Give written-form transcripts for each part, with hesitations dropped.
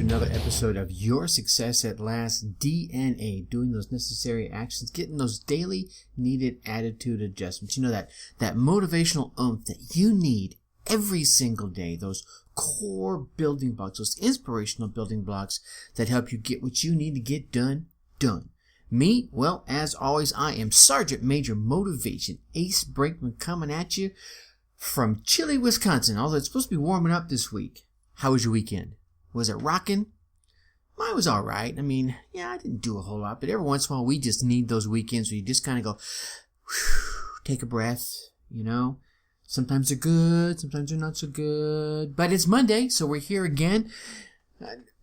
to another episode of Your Success at Last DNA, doing those necessary actions, getting those daily needed attitude adjustments. You know, that motivational oomph that you need every single day, those core building blocks, those inspirational building blocks that help you get what you need to get done. Me, well, as always, I am Sergeant Major Motivation Ace Brinkman coming at you from chilly Wisconsin, although it's supposed to be warming up this week. How was your weekend? Was it rocking? Mine was all right. I mean, yeah, I didn't do a whole lot, but every once in a while we just need those weekends where you just kind of go, take a breath, you know. Sometimes they're good, sometimes they're not so good. But it's Monday, so we're here again.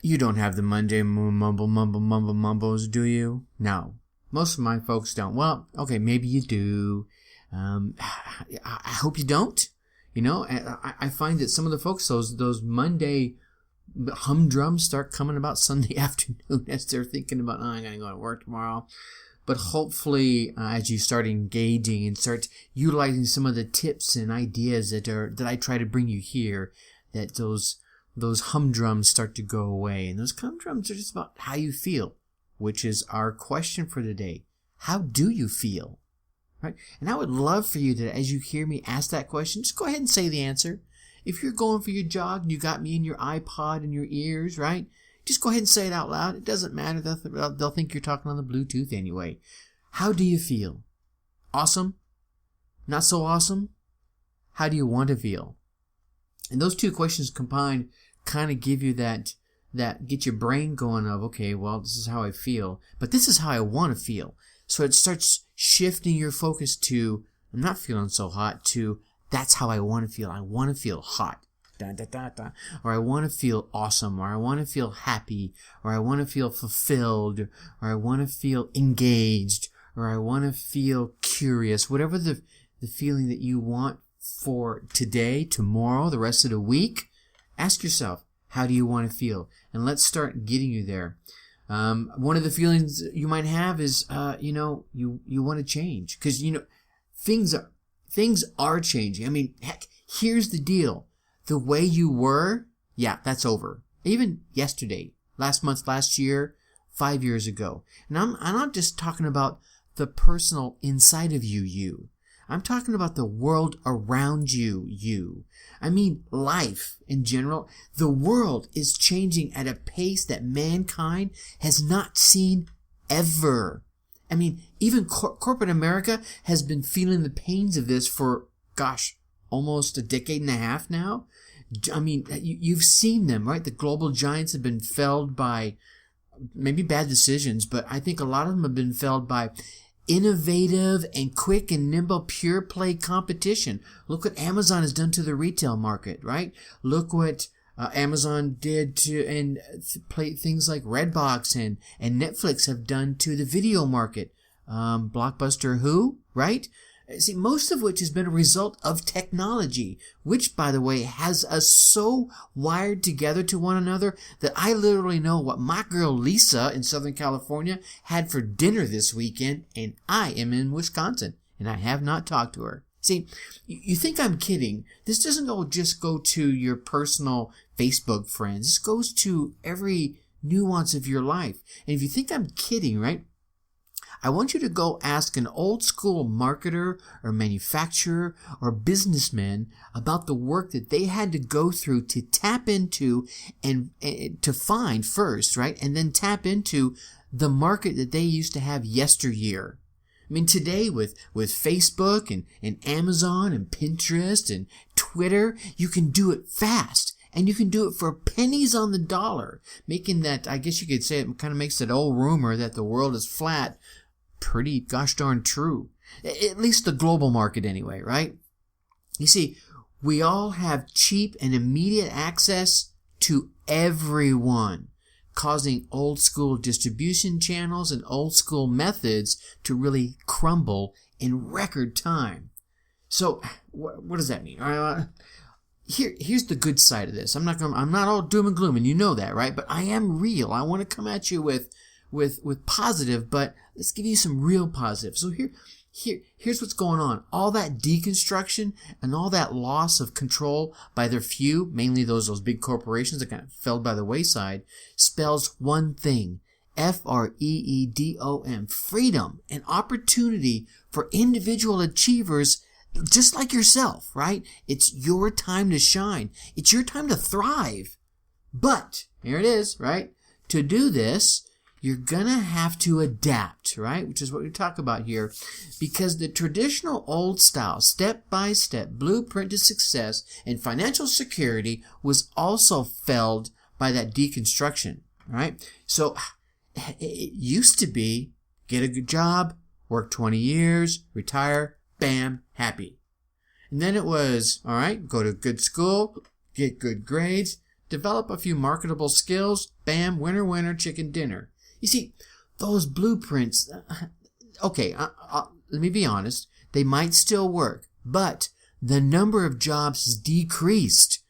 You don't have the Monday mumbles, do you? No. Most of my folks don't. Well, okay, maybe you do. I hope you don't. You know, I find that some of the folks, those Monday humdrums start coming about Sunday afternoon as they're thinking about, I'm going to go to work tomorrow. But hopefully, as you start engaging and start utilizing some of the tips and ideas that I try to bring you here, that those humdrums start to go away. And those humdrums are just about how you feel, which is our question for today. How do you feel? Right? And I would love for you to, as you hear me ask that question, just go ahead and say the answer. If you're going for your jog and you got me in your iPod in your ears, right? Just go ahead and say it out loud. It doesn't matter. They'll think you're talking on the Bluetooth anyway. How do you feel? Awesome? Not so awesome? How do you want to feel? And those two questions combined kind of give you that get your brain going of, okay, well, this is how I feel, but this is how I want to feel. So it starts shifting your focus to, I'm not feeling so hot, to, that's how I want to feel. I want to feel hot. Or I want to feel awesome, or I want to feel happy, or I want to feel fulfilled, or I want to feel engaged, or I want to feel curious. Whatever the feeling that you want for today, tomorrow, the rest of the week, ask yourself, how do you want to feel? And let's start getting you there. One of the feelings you might have is, you want to change, because, things are changing. I mean, heck, here's the deal. The way you were, yeah, that's over. Even yesterday, last month, last year, 5 years ago. And I'm not just talking about the personal inside of you. I'm talking about the world around you. I mean, life in general. The world is changing at a pace that mankind has not seen ever. I mean, even corporate America has been feeling the pains of this for, almost a decade and a half now. I mean, you've seen them, right? The global giants have been felled by maybe bad decisions, but I think a lot of them have been felled by innovative and quick and nimble pure play competition. Look what Amazon has done to the retail market, right? Look what Amazon did to play things like Redbox and Netflix have done to the video market. Blockbuster who, right? See, most of which has been a result of technology, which, by the way, has us so wired together to one another that I literally know what my girl Lisa in Southern California had for dinner this weekend, and I am in Wisconsin, and I have not talked to her. See, you think I'm kidding. This doesn't just go to your personal Facebook friends. This goes to every nuance of your life. And if you think I'm kidding, right? I want you to go ask an old school marketer or manufacturer or businessman about the work that they had to go through to tap into and to find first, right? And then tap into the market that they used to have yesteryear. I mean, today with Facebook and Amazon and Pinterest and Twitter, you can do it fast. And you can do it for pennies on the dollar, making that, I guess you could say, it kind of makes that old rumor that the world is flat pretty gosh darn true. At least the global market anyway, right? You see, we all have cheap and immediate access to everyone, causing old school distribution channels and old school methods to really crumble in record time. So, what does that mean? Here's the good side of this. I'm not all doom and gloom, and you know that, right? But I am real. I want to come at you with positive, but let's give you some real positive. So Here's what's going on. All that deconstruction and all that loss of control by their few, mainly those big corporations that kind of fell by the wayside, spells one thing. Freedom. Freedom and opportunity for individual achievers just like yourself, right? It's your time to shine. It's your time to thrive. But, here it is, right? To do this, you're gonna have to adapt, right? Which is what we talk about here. Because the traditional old style, step-by-step blueprint to success and financial security was also felled by that deconstruction, right? So, it used to be, get a good job, work 20 years, retire, bam, happy. And then it was, all right, go to good school, get good grades, develop a few marketable skills, bam, winner, winner, chicken dinner. You see, those blueprints, okay, let me be honest, they might still work, but the number of jobs has decreased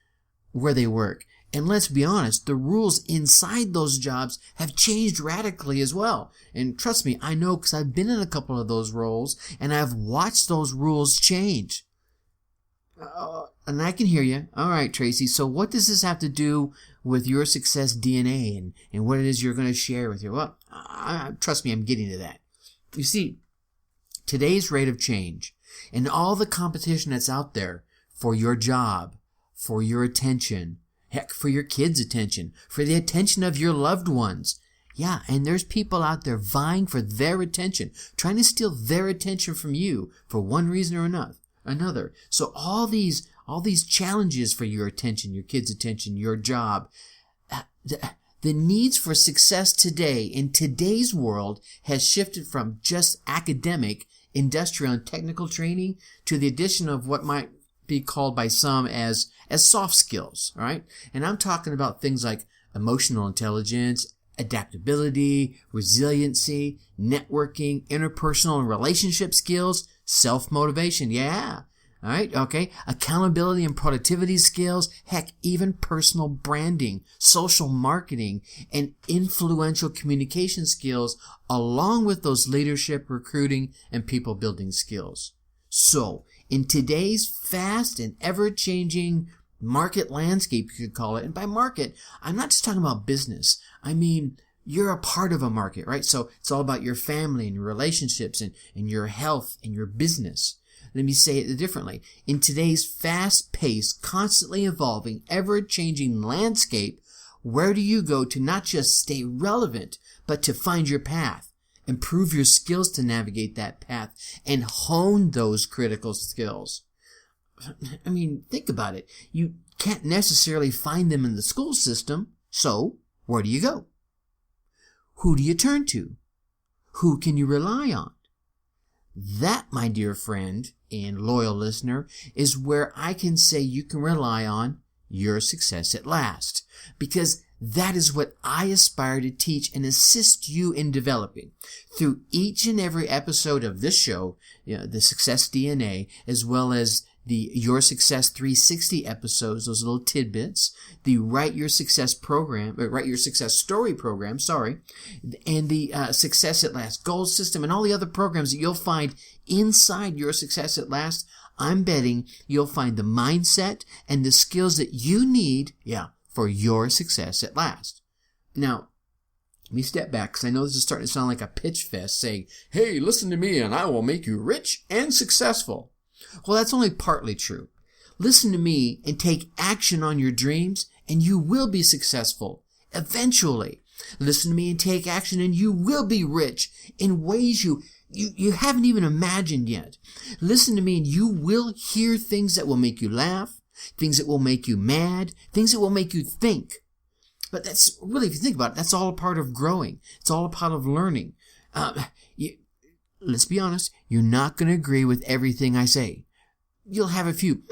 where they work. And let's be honest, the rules inside those jobs have changed radically as well. And trust me, I know because I've been in a couple of those roles and I've watched those rules change. And I can hear you. All right, Tracy. So what does this have to do with your success DNA and what it is you're going to share with you? Well, trust me, I'm getting to that. You see, today's rate of change and all the competition that's out there for your job, for your attention, heck, for your kids' attention, for the attention of your loved ones. Yeah, and there's people out there vying for their attention, trying to steal their attention from you for one reason or another. So all these challenges for your attention, your kids' attention, your job, the needs for success today in today's world has shifted from just academic, industrial, and technical training to the addition of what might be called by some as soft skills, right? And I'm talking about things like emotional intelligence, adaptability, resiliency, networking, interpersonal and relationship skills, self-motivation, yeah, all right, okay, accountability and productivity skills, heck, even personal branding, social marketing, and influential communication skills, along with those leadership, recruiting, and people-building skills. So, in today's fast and ever-changing market landscape, you could call it, and by market, I'm not just talking about business. I mean, you're a part of a market, right? So it's all about your family and your relationships and your health and your business. Let me say it differently. In today's fast-paced, constantly evolving, ever-changing landscape, where do you go to not just stay relevant, but to find your path? Improve your skills to navigate that path and hone those critical skills. I mean, think about it. You can't necessarily find them in the school system, so where do you go? Who do you turn to? Who can you rely on? That, my dear friend and loyal listener, is where I can say you can rely on your success at last, because that is what I aspire to teach and assist you in developing through each and every episode of this show, the Success DNA, as well as the Your Success 360 episodes, those little tidbits, the Write Your Success Story program, and the Success at Last Gold System, and all the other programs that you'll find inside Your Success at Last. I'm betting you'll find the mindset and the skills that you need, for your success at last. Now, let me step back because I know this is starting to sound like a pitch fest saying, hey, listen to me and I will make you rich and successful. Well, that's only partly true. Listen to me and take action on your dreams and you will be successful eventually. Listen to me and take action and you will be rich in ways you haven't even imagined yet. Listen to me and you will hear things that will make you laugh, things that will make you mad, things that will make you think. But that's really, if you think about it, that's all a part of growing. It's all a part of learning. Let's be honest, you're not going to agree with everything I say. You'll have a few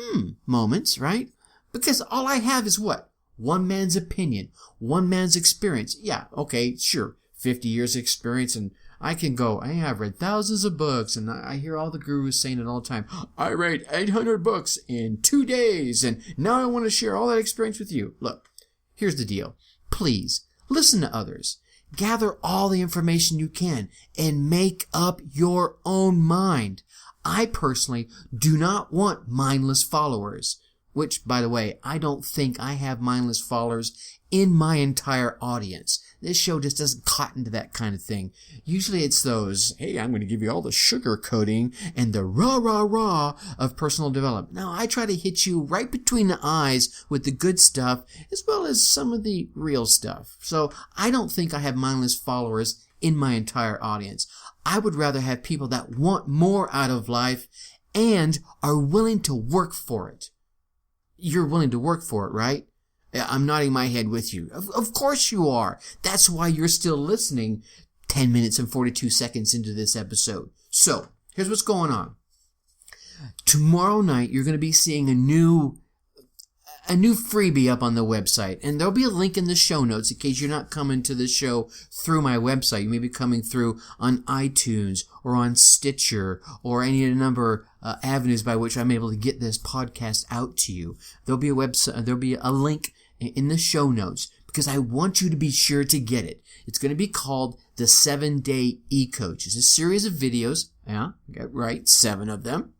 moments, right? Because all I have is what? One man's opinion, one man's experience. Yeah, okay, sure, 50 years experience, and I've read thousands of books, and I hear all the gurus saying it all the time. I read 800 books in 2 days, and now I want to share all that experience with you. Look, here's the deal. Please, listen to others. gather all the information you can and make up your own mind. I personally do not want mindless followers, which, by the way, I don't think I have mindless followers in my entire audience. This show just doesn't cotton to that kind of thing. Usually it's those, hey, I'm going to give you all the sugar coating and the rah of personal development. Now, I try to hit you right between the eyes with the good stuff as well as some of the real stuff. So I don't think I have mindless followers in my entire audience. I would rather have people that want more out of life and are willing to work for it. You're willing to work for it, right? I'm nodding my head with you. Of course you are. That's why you're still listening 10 minutes and 42 seconds into this episode. So, here's what's going on. Tomorrow night, you're going to be seeing a new freebie up on the website. And there'll be a link in the show notes in case you're not coming to the show through my website. You may be coming through on iTunes or on Stitcher or any number of avenues by which I'm able to get this podcast out to you. There'll be a link in the show notes because I want you to be sure to get it. It's going to be called the 7-Day E-Coach. It's a series of videos. Yeah, right, 7 of them.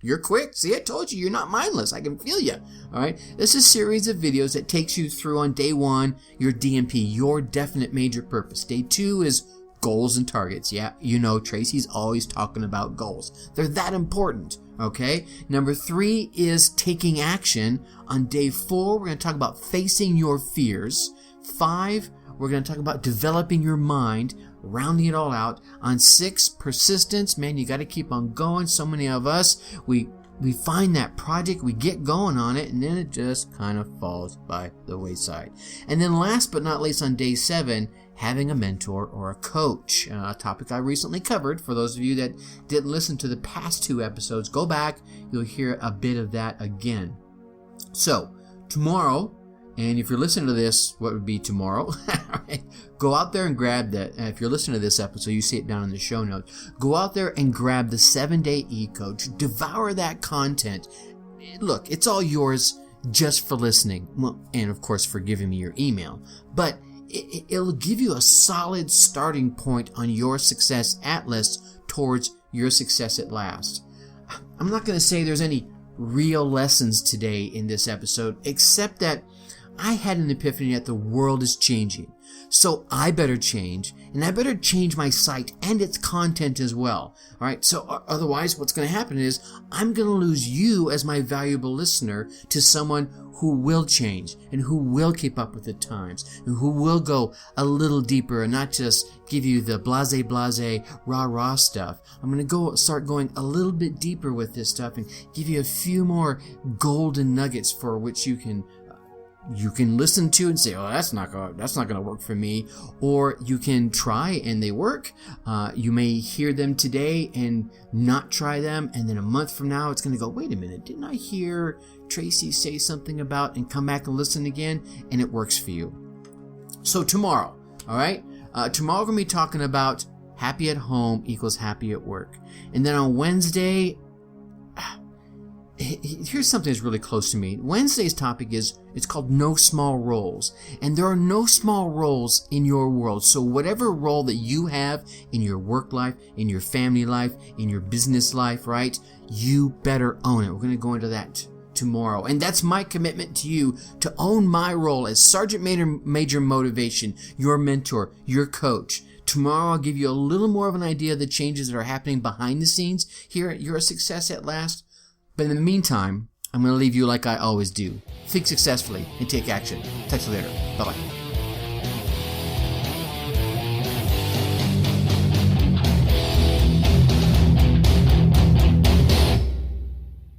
You're quick. See, I told you, you're not mindless. I can feel you. All right. This is a series of videos that takes you through on day 1, your DMP, your definite major purpose. Day 2 is goals and targets. Yeah, you know, Tracy's always talking about goals. They're that important. Okay. Number 3 is taking action. On day 4, we're going to talk about facing your fears. 5, we're going to talk about developing your mind, rounding it all out. On 6, persistence. Man, you got to keep on going. So many of us, we find that project, we get going on it, and then it just kind of falls by the wayside. And then last but not least, on day 7, having a mentor or a coach, a topic I recently covered. For those of you that didn't listen to the past 2 episodes, go back. You'll hear a bit of that again. So, tomorrow, and if you're listening to this, what would be tomorrow? Go out there and grab that. If you're listening to this episode, you see it down in the show notes. Go out there and grab the 7-Day E-Coach. Devour that content. Look, it's all yours just for listening. Well, and of course for giving me your email. But it'll give you a solid starting point on your success atlas towards your success at last. I'm not going to say there's any real lessons today in this episode, except that I had an epiphany that the world is changing. So I better change, and I better change my site and its content as well. All right. So otherwise, what's going to happen is I'm going to lose you as my valuable listener to someone who will change and who will keep up with the times and who will go a little deeper and not just give you the blase, rah stuff. I'm going to start going a little bit deeper with this stuff and give you a few more golden nuggets for which you can listen to and say, oh, that's not going to work for me. Or you can try and they work. You may hear them today and not try them. And then a month from now, it's going to go, wait a minute, didn't I hear Tracy say something about, and come back and listen again, and it works for you. So tomorrow, all right? Tomorrow we're going to be talking about happy at home equals happy at work. And then on Wednesday, here's something that's really close to me. Wednesday's topic it's called no small roles. And there are no small roles in your world. So whatever role that you have in your work life, in your family life, in your business life, right? You better own it. We're going to go into that tomorrow. And that's my commitment to you, to own my role as Sergeant Major Motivation, your mentor, your coach. Tomorrow I'll give you a little more of an idea of the changes that are happening behind the scenes here at Your Success at Last. But in the meantime, I'm going to leave you like I always do. Think successfully and take action. Talk to you later. Bye-bye.